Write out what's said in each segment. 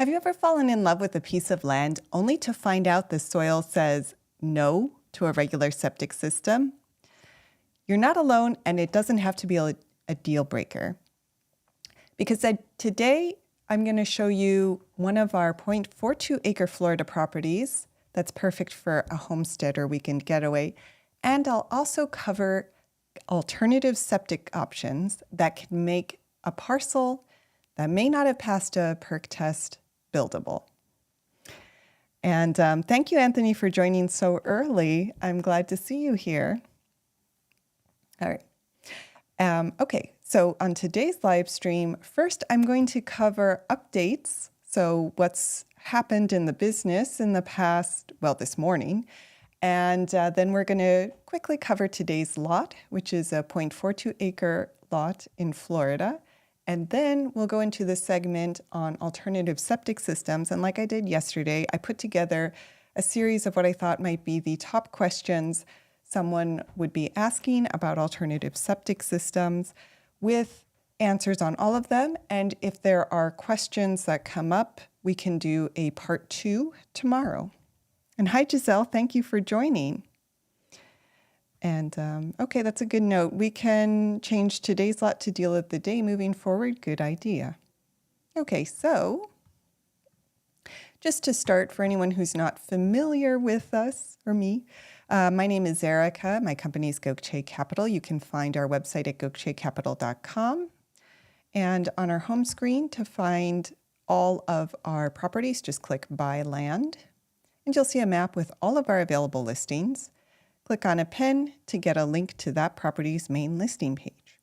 Have you ever fallen in love with a piece of land only to find out the soil says no to a regular septic system? You're not alone, and it doesn't have to be a deal breaker. Because today I'm going to show you one of our 0.42 acre Florida properties that's perfect for a homestead or weekend getaway. And I'll also cover alternative septic options that can make a parcel that may not have passed a perk test buildable. And thank you, Anthony, for joining so early. I'm glad to see you here. All right. Okay, so on today's live stream, first I'm going to cover updates. So what's happened in the business in the past, well, this morning. And then we're going to quickly cover today's lot, which is a 0.42 acre lot in Florida. And then we'll go into the segment on alternative septic systems. And like I did yesterday, I put together a series of what I thought might be the top questions someone would be asking about alternative septic systems with answers on all of them. And if there are questions that come up, we can do a part 2 tomorrow. And hi, Giselle, thank you for joining. And okay, that's a good note. We can change today's lot to deal of the day moving forward. Good idea. Okay, so just to start, for anyone who's not familiar with us or me, my name is Erica. My company is Gokche Capital. You can find our website at gokchecapital.com. And on our home screen, to find all of our properties, just click Buy Land. And you'll see a map with all of our available listings. Click on a pen to get a link to that property's main listing page.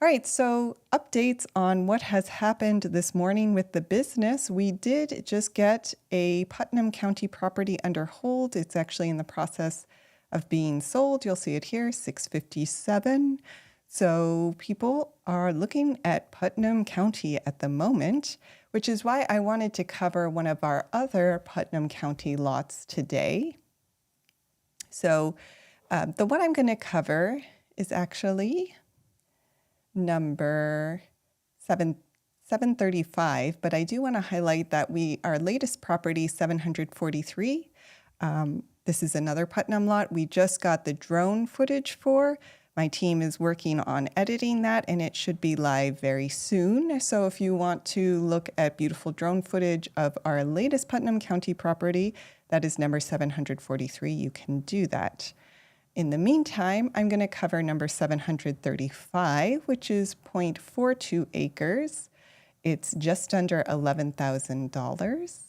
All right, so updates on what has happened this morning with the business. We did just get a Putnam County property under hold. It's actually in the process of being sold. You'll see it here, 657. So people are looking at Putnam County at the moment, which is why I wanted to cover one of our other Putnam County lots today. So the one I'm going to cover is actually number 735, but I do want to highlight that our latest property, 743, this is another Putnam lot we just got the drone footage for. My team is working on editing that, and it should be live very soon. So if you want to look at beautiful drone footage of our latest Putnam County property, that is number 743, you can do that. In the meantime, I'm going to cover number 735, which is 0.42 acres. It's just under $11,000.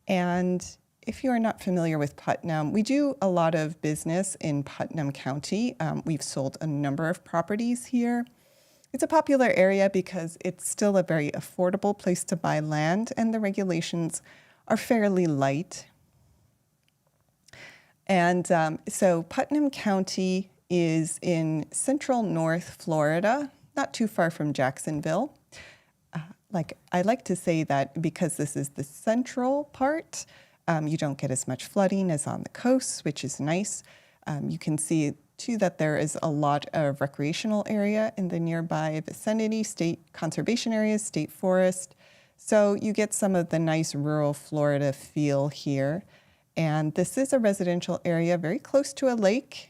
And if you are not familiar with Putnam, we do a lot of business in Putnam County. We've sold a number of properties here. It's a popular area because it's still a very affordable place to buy land, and the regulations are fairly light. And so Putnam County is in central North Florida, not too far from Jacksonville. I like to say that because this is the central part, you don't get as much flooding as on the coast, which is nice. You can see, too, that there is a lot of recreational area in the nearby vicinity, state conservation areas, state forest. So you get some of the nice rural Florida feel here. And this is a residential area very close to a lake,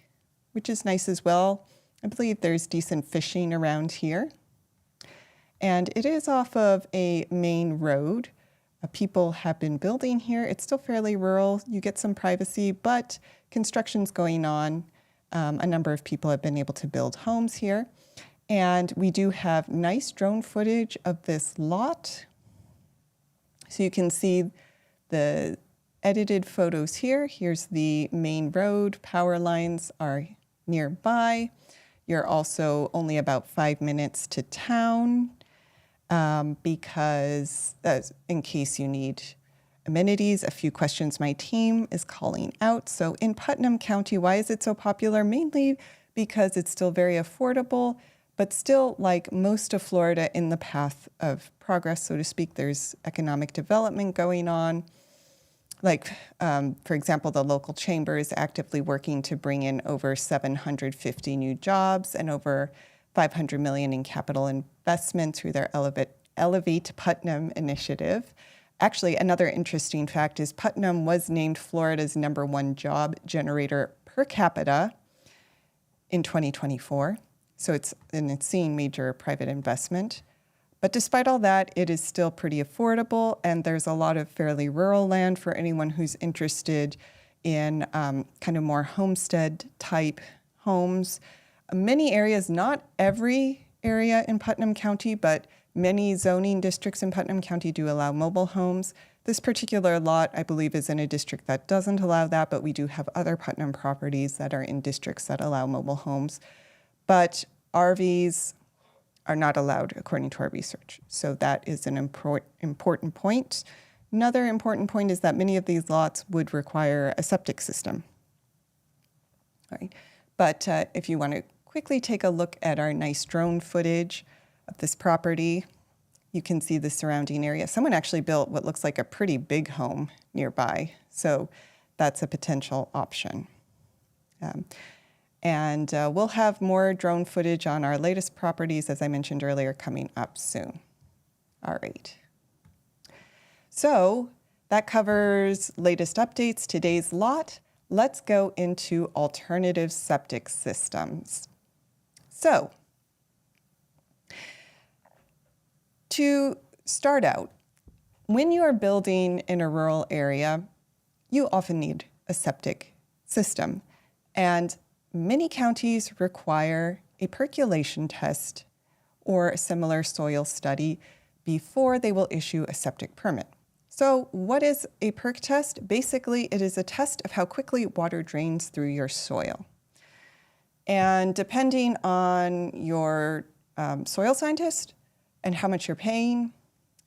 which is nice as well. I believe there's decent fishing around here. And it is off of a main road. People have been building here. It's still fairly rural. You get some privacy, but construction's going on. A number of people have been able to build homes here. And we do have nice drone footage of this lot. So you can see the edited photos here. Here's the main road. Power lines are nearby. You're also only about 5 minutes to town. Because in case you need amenities, a few questions my team is calling out. So in Putnam County, why is it so popular? Mainly because it's still very affordable, but still, like most of Florida, in the path of progress, so to speak. There's economic development going on. Like, for example, the local chamber is actively working to bring in over 750 new jobs and over $500 million in capital investment through their Elevate Putnam initiative. Actually, another interesting fact is Putnam was named Florida's #1 job generator per capita in 2024. So it's seeing major private investment. But despite all that, it is still pretty affordable, and there's a lot of fairly rural land for anyone who's interested in kind of more homestead type homes. Many areas, not every area in Putnam County, but many zoning districts in Putnam County do allow mobile homes. This particular lot, I believe, is in a district that doesn't allow that, but we do have other Putnam properties that are in districts that allow mobile homes. But RVs are not allowed according to our research. So that is an important point. Another important point is that many of these lots would require a septic system. All right. But if you want to quickly take a look at our nice drone footage of this property, you can see the surrounding area. Someone actually built what looks like a pretty big home nearby. So that's a potential option. And we'll have more drone footage on our latest properties, as I mentioned earlier, coming up soon. All right. So that covers latest updates, today's lot. Let's go into alternative septic systems. So to start out, when you are building in a rural area, you often need a septic system. And many counties require a percolation test or a similar soil study before they will issue a septic permit. So what is a perk test? Basically, it is a test of how quickly water drains through your soil. And depending on your soil scientist and how much you're paying,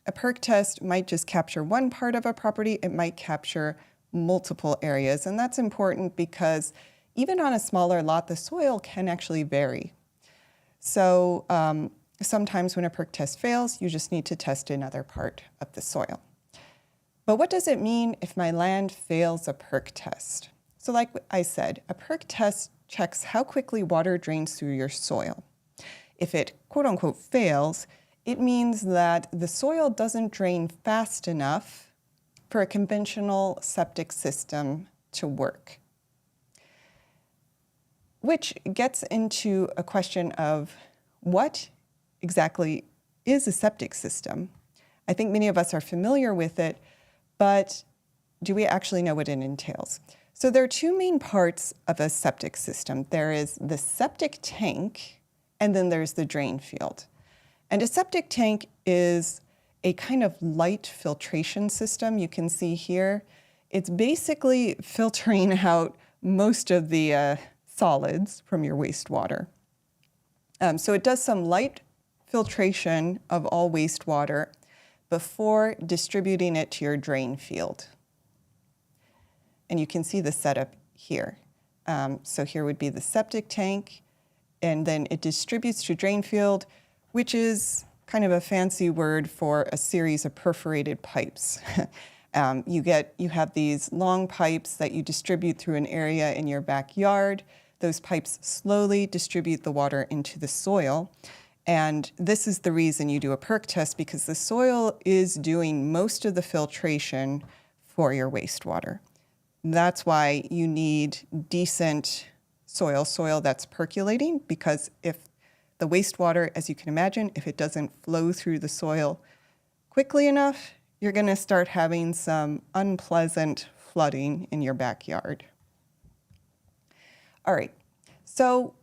a perk test might just capture one part of a property. It might capture multiple areas. And that's important because even on a smaller lot, the soil can actually vary. So sometimes when a perk test fails, you just need to test another part of the soil. But what does it mean if my land fails a perk test? So like I said, a perk test checks how quickly water drains through your soil. If it quote unquote fails, it means that the soil doesn't drain fast enough for a conventional septic system to work. Which gets into a question of what exactly is a septic system? I think many of us are familiar with it, but do we actually know what it entails? So there are two main parts of a septic system. There is the septic tank, and then there's the drain field. And a septic tank is a kind of light filtration system you can see here. It's basically filtering out most of the solids from your wastewater. So it does some light filtration of all wastewater before distributing it to your drain field. And you can see the setup here. So here would be the septic tank, and then it distributes to drain field, which is kind of a fancy word for a series of perforated pipes. You have these long pipes that you distribute through an area in your backyard. Those pipes slowly distribute the water into the soil. And this is the reason you do a perk test, because the soil is doing most of the filtration for your wastewater. That's why you need decent soil that's percolating, because if the wastewater, as you can imagine, if it doesn't flow through the soil quickly enough, you're going to start having some unpleasant flooding in your backyard. All right, so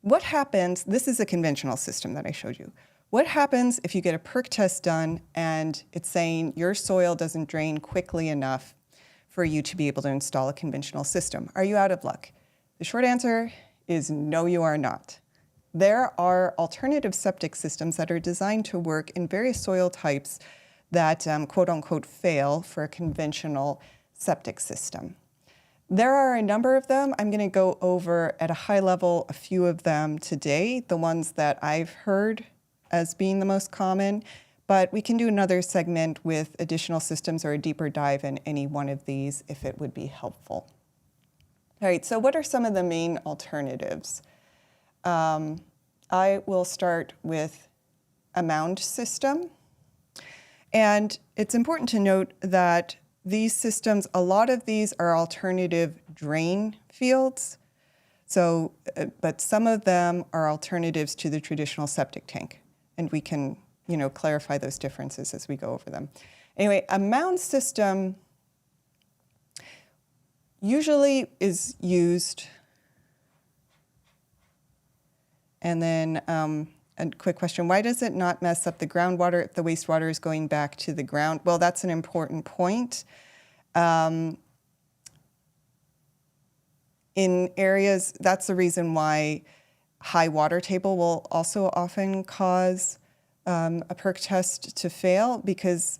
what happens, this is a conventional system that I showed you. What happens if you get a perk test done and it's saying your soil doesn't drain quickly enough for you to be able to install a conventional system? Are you out of luck? The short answer is no, you are not. There are alternative septic systems that are designed to work in various soil types that quote unquote fail for a conventional septic system. There are a number of them. I'm going to go over at a high level a few of them today, the ones that I've heard as being the most common, but we can do another segment with additional systems or a deeper dive in any one of these if it would be helpful. All right, so what are some of the main alternatives? I will start with a mound system. And it's important to note that these systems, a lot of these are alternative drain fields. So, but some of them are alternatives to the traditional septic tank. And we can, clarify those differences as we go over them. Anyway, a mound system usually is used, and then a quick question, why does it not mess up the groundwater if the wastewater is going back to the ground? Well, that's an important point. In areas, that's the reason why high water table will also often cause a perk test to fail, because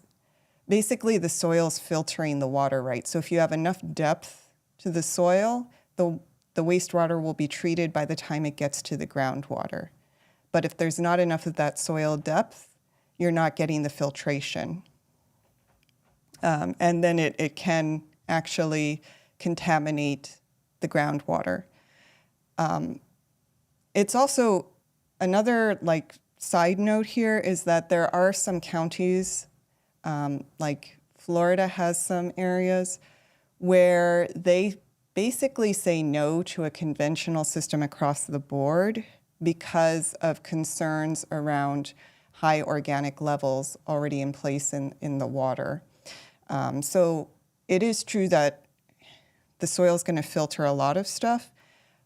basically the soil's filtering the water, right? So if you have enough depth to the soil, the wastewater will be treated by the time it gets to the groundwater. But if there's not enough of that soil depth, you're not getting the filtration. And then it can actually contaminate the groundwater. It's also another side note here is that there are some counties, like Florida has some areas where they basically say no to a conventional system across the board because of concerns around high organic levels already in place in the water. So it is true that the soil is going to filter a lot of stuff,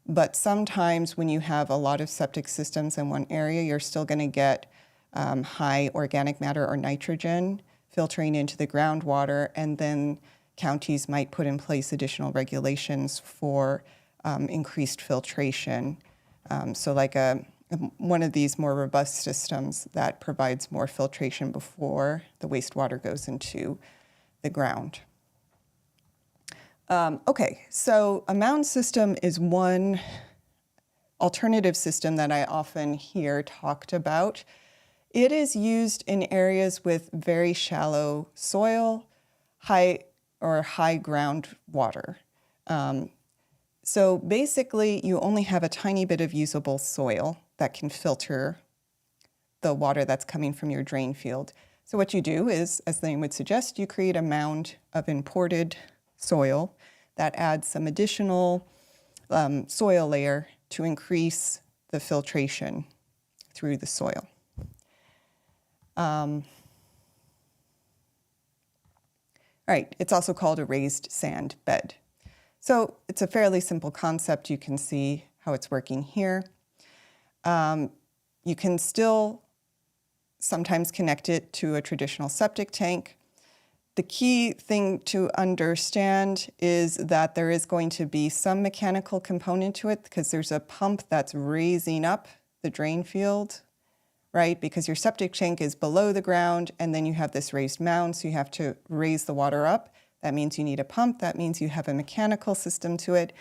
but sometimes when you have a lot of septic systems in one area, you're still going to get high organic matter or nitrogen filtering into the groundwater, and then counties might put in place additional regulations for increased filtration. So like one of these more robust systems that provides more filtration before the wastewater goes into the ground. Okay, so a mound system is one alternative system that I often hear talked about. It is used in areas with very shallow soil, high groundwater. So basically, you only have a tiny bit of usable soil that can filter the water that's coming from your drain field. So what you do is, as the name would suggest, you create a mound of imported soil that adds some additional soil layer to increase the filtration through the soil. All right, it's also called a raised sand bed. So it's a fairly simple concept. You can see how it's working here. You can still sometimes connect it to a traditional septic tank. The key thing to understand is that there is going to be some mechanical component to it, because there's a pump that's raising up the drain field, right? Because your septic tank is below the ground, and then you have this raised mound, so you have to raise the water up. That means you need a pump. That means you have a mechanical system to it.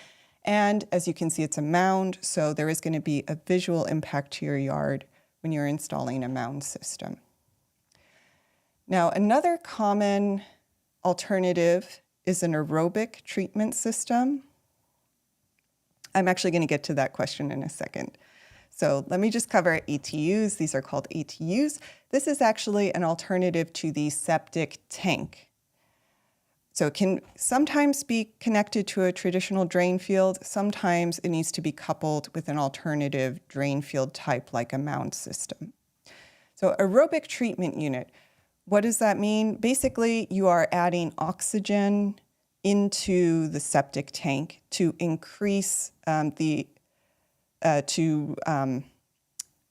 And as you can see, it's a mound, so there is going to be a visual impact to your yard when you're installing a mound system. Now, another common alternative is an aerobic treatment system. I'm actually going to get to that question in a second. So let me just cover ATUs. These are called ATUs. This is actually an alternative to the septic tank. So it can sometimes be connected to a traditional drain field. Sometimes it needs to be coupled with an alternative drain field type like a mound system. So aerobic treatment unit, what does that mean? Basically, you are adding oxygen into the septic tank to increase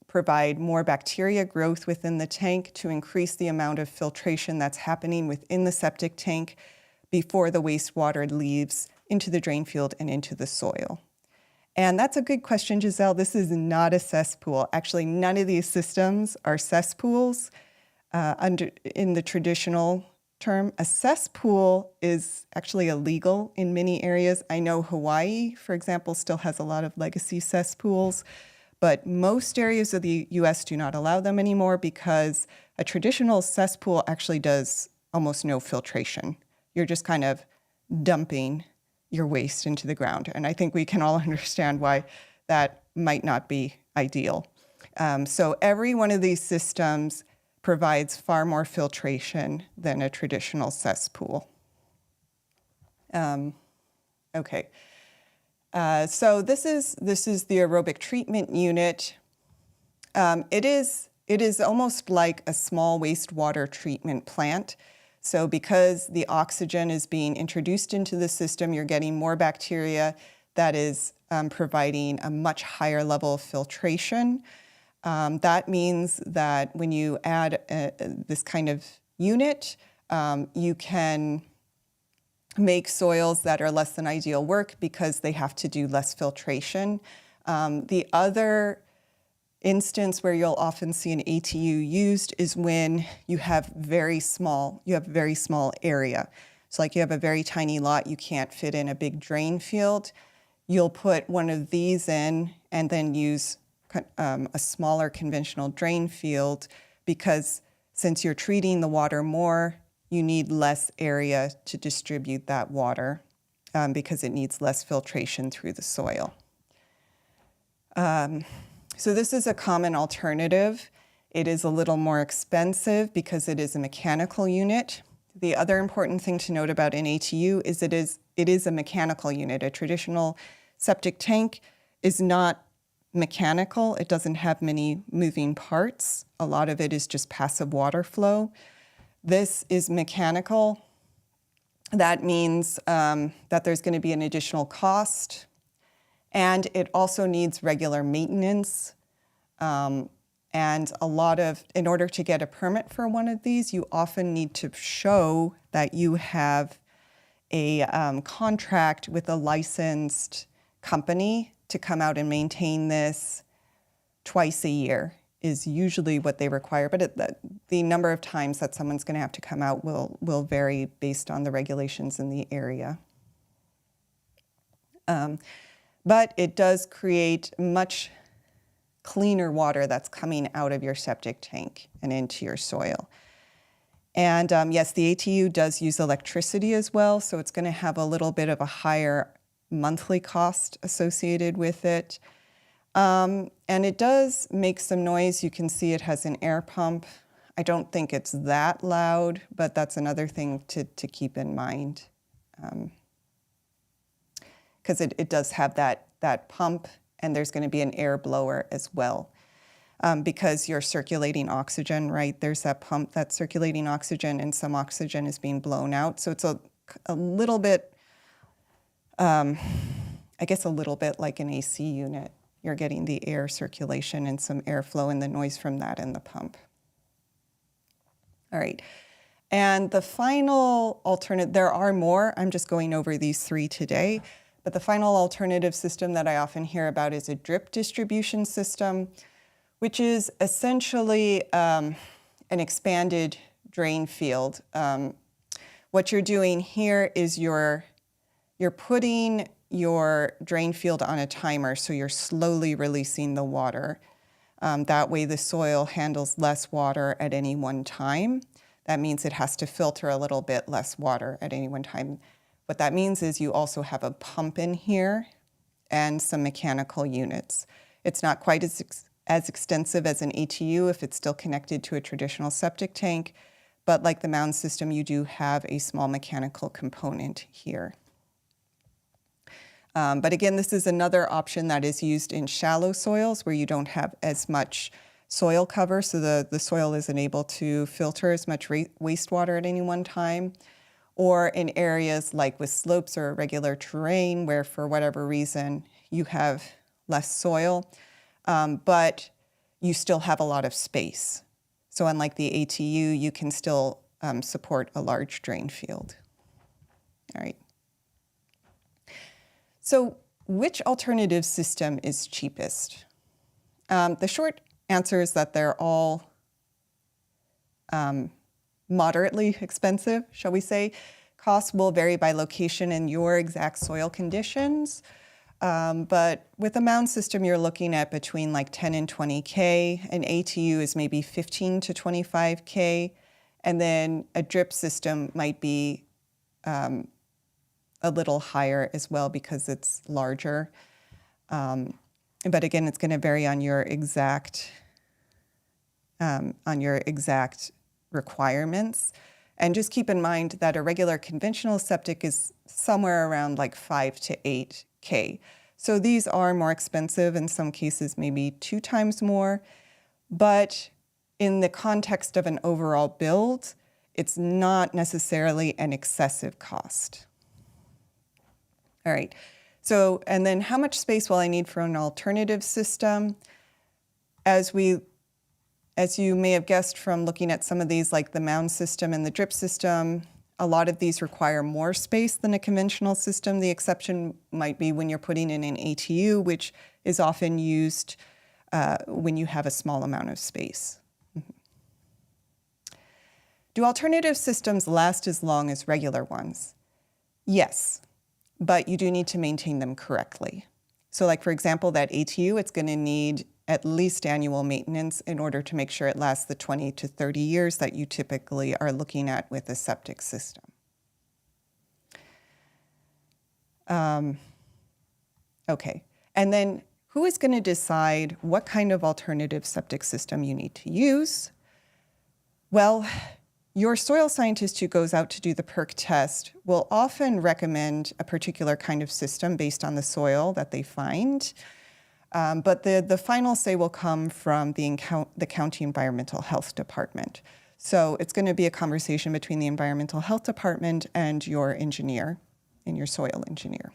provide more bacteria growth within the tank, to increase the amount of filtration that's happening within the septic tank before the wastewater leaves into the drain field and into the soil. And that's a good question, Giselle. This is not a cesspool. Actually, none of these systems are cesspools in the traditional term. A cesspool is actually illegal in many areas. I know Hawaii, for example, still has a lot of legacy cesspools, but most areas of the US do not allow them anymore because a traditional cesspool actually does almost no filtration. You're just kind of dumping your waste into the ground. And I think we can all understand why that might not be ideal. So every one of these systems provides far more filtration than a traditional cesspool. Okay, so this is the aerobic treatment unit. It is almost like a small wastewater treatment plant. So because the oxygen is being introduced into the system, you're getting more bacteria that is providing a much higher level of filtration. That means that when you add this kind of unit, you can make soils that are less than ideal work because they have to do less filtration. The other instance where you'll often see an ATU used is when you have very small area. So like you have a very tiny lot, you can't fit in a big drain field. You'll put one of these in and then use a smaller conventional drain field because since you're treating the water more, you need less area to distribute that water because it needs less filtration through the soil. So this is a common alternative. It is a little more expensive because it is a mechanical unit. The other important thing to note about an ATU is it is a mechanical unit. A traditional septic tank is not mechanical. It doesn't have many moving parts. A lot of it is just passive water flow. This is mechanical. That means that there's going to be an additional cost. And it also needs regular maintenance. And in order to get a permit for one of these, you often need to show that you have a contract with a licensed company to come out and maintain this twice a year is usually what they require. But the number of times that someone's going to have to come out will vary based on the regulations in the area. But it does create much cleaner water that's coming out of your septic tank and into your soil. And yes, the ATU does use electricity as well, so it's going to have a little bit of a higher monthly cost associated with it. And it does make some noise. You can see it has an air pump. I don't think it's that loud, but that's another thing to keep in mind. Because it does have that pump, and there's going to be an air blower as well. Because you're circulating oxygen, right? There's that pump that's circulating oxygen, and some oxygen is being blown out. So it's a little bit, I guess a little bit like an AC unit. You're getting the air circulation and some airflow and the noise from that in the pump. All right. And the final alternative, there are more. I'm just going over these three today. But the final alternative system that I often hear about is a drip distribution system, which is essentially an expanded drain field. What you're doing here is you're putting your drain field on a timer, so you're slowly releasing the water. That way the soil handles less water at any one time. That means it has to filter a little bit less water at any one time. What that means is you also have a pump in here and some mechanical units. It's not quite as extensive as an ATU if it's still connected to a traditional septic tank, but like the mound system, you do have a small mechanical component here. But again, this is another option that is used in shallow soils where you don't have as much soil cover, so the soil isn't able to filter as much wastewater at any one time, or in areas like with slopes or irregular terrain where for whatever reason you have less soil, but you still have a lot of space. So unlike the ATU, you can still support a large drain field. All right. So which alternative system is cheapest? The short answer is that they're all moderately expensive, shall we say. Costs will vary by location and your exact soil conditions. But with a mound system, you're looking at between like 10 and 20K. An ATU is maybe 15 to 25K. And then a drip system might be a little higher as well because it's larger. But again, it's going to vary on your exact on your exact requirements. And just keep in mind that a regular conventional septic is somewhere around like 5 to 8K. So these are more expensive, in some cases maybe 2 times more, but in the context of an overall build, it's not necessarily an excessive cost. All right, so, and then how much space will I need for an alternative system? As you may have guessed from looking at some of these, like the mound system and the drip system, a lot of these require more space than a conventional system. The exception might be when you're putting in an ATU, which is often used when you have a small amount of space. Do alternative systems last as long as regular ones? Yes, but you do need to maintain them correctly. So like, for example, that ATU, it's going to need at least annual maintenance in order to make sure it lasts the 20 to 30 years that you typically are looking at with a septic system. Okay, and then who is going to decide what kind of alternative septic system you need to use? Well, your soil scientist who goes out to do the PERC test will often recommend a particular kind of system based on the soil that they find. But the final say will come from the county environmental health department. So it's going to be a conversation between the environmental health department and your engineer, and your soil engineer.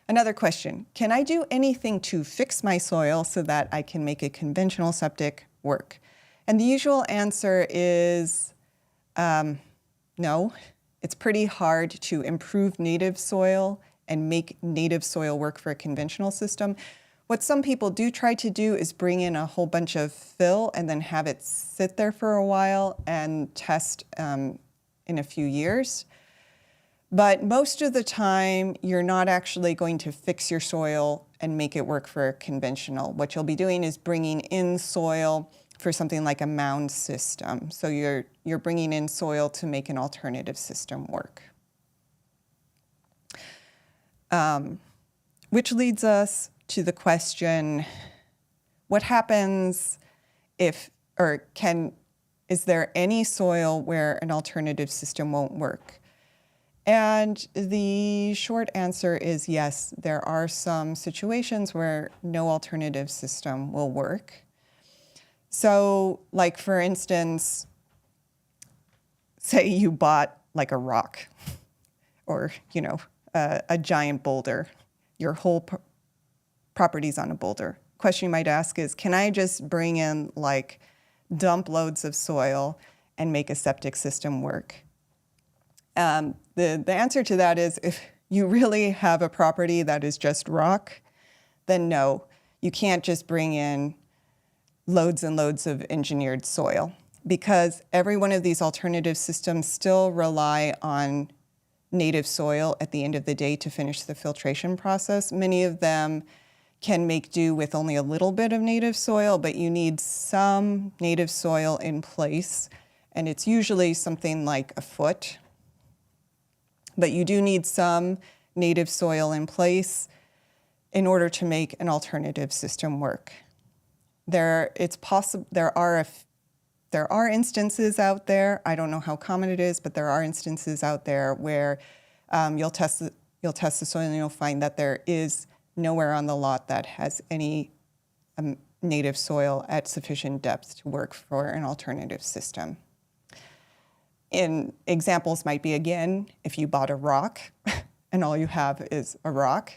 Another question, can I do anything to fix my soil so that I can make a conventional septic work? And the usual answer is no. It's pretty hard to improve native soil and make native soil work for a conventional system. What some people do try to do is bring in a whole bunch of fill and then have it sit there for a while and test in a few years. But most of the time, you're not actually going to fix your soil and make it work for a conventional. What you'll be doing is bringing in soil for something like a mound system. So you're bringing in soil to make an alternative system work. Which leads us to the question, what happens if, is there any soil where an alternative system won't work? And the short answer is yes, there are some situations where no alternative system will work. So, like for instance, say you bought like a rock or, a giant boulder. Your whole property's on a boulder. Question you might ask is, can I just bring in like dump loads of soil and make a septic system work? The answer to that is, if you really have a property that is just rock, then no, you can't just bring in loads and loads of engineered soil, because every one of these alternative systems still rely on native soil at the end of the day to finish the filtration process. Many of them can make do with only a little bit of native soil, but you need some native soil in place, and it's usually something like a foot. But you do need some native soil in place in order to make an alternative system work. There are instances out there, I don't know how common it is, but there are instances out there where you'll test the soil and you'll find that there is nowhere on the lot that has any native soil at sufficient depth to work for an alternative system. Examples might be, again, if you bought a rock and all you have is a rock.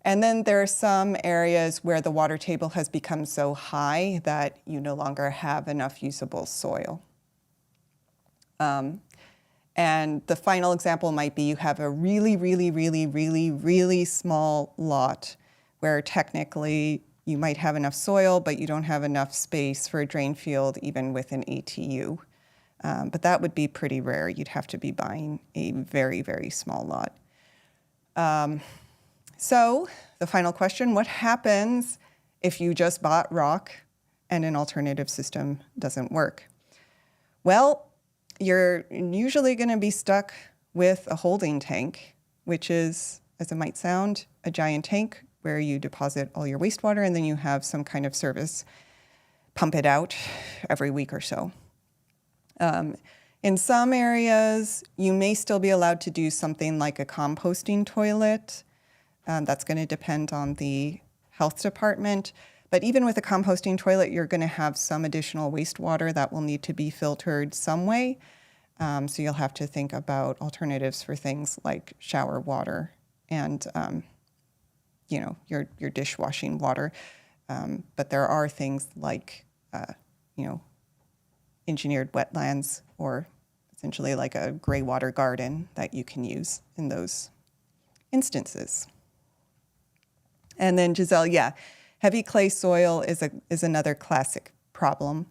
And then there are some areas where the water table has become so high that you no longer have enough usable soil. And the final example might be you have a really, really, really, really, really small lot where technically you might have enough soil, but you don't have enough space for a drain field even with an ATU. But that would be pretty rare. You'd have to be buying a very, very small lot. So the final question, what happens if you just bought rock and an alternative system doesn't work? Well, you're usually going to be stuck with a holding tank, which is, as it might sound, a giant tank where you deposit all your wastewater, and then you have some kind of service pump it out every week or so. In some areas, you may still be allowed to do something like a composting toilet. That's going to depend on the health department. But even with a composting toilet, you're going to have some additional wastewater that will need to be filtered some way. So you'll have to think about alternatives for things like shower water and, your dishwashing water. But there are things like, engineered wetlands, or essentially like a gray water garden that you can use in those instances. And then Giselle, heavy clay soil is another classic problem.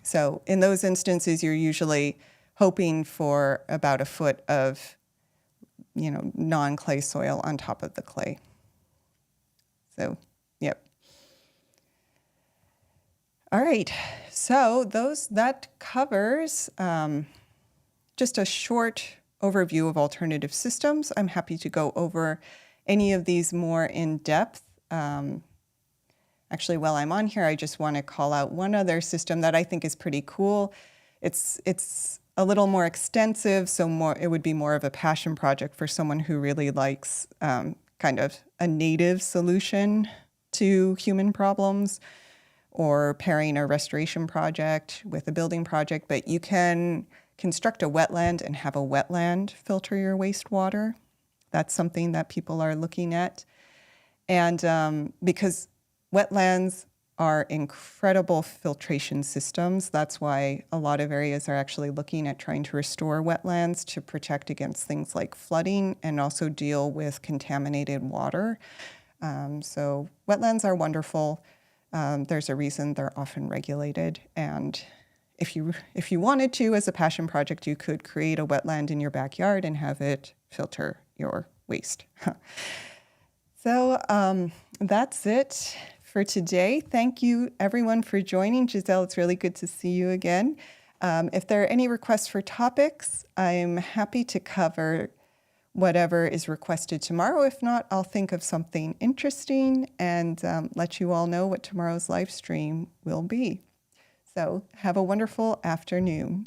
So in those instances, you're usually hoping for about a foot of, non-clay soil on top of the clay. So, yep. All right, so that covers just a short overview of alternative systems. I'm happy to go over any of these more in depth. Actually, while I'm on here, I just want to call out one other system that I think is pretty cool. It's a little more extensive, so it would be more of a passion project for someone who really likes kind of a native solution to human problems, or pairing a restoration project with a building project. But you can construct a wetland and have a wetland filter your wastewater. That's something that people are looking at. And because wetlands are incredible filtration systems, that's why a lot of areas are actually looking at trying to restore wetlands to protect against things like flooding and also deal with contaminated water. So wetlands are wonderful. There's a reason they're often regulated. And if you wanted to, as a passion project, you could create a wetland in your backyard and have it filter your waste. So that's it for today. Thank you, everyone, for joining. Giselle, it's really good to see you again. If there are any requests for topics, I'm happy to cover whatever is requested tomorrow. If not, I'll think of something interesting and let you all know what tomorrow's live stream will be. So have a wonderful afternoon.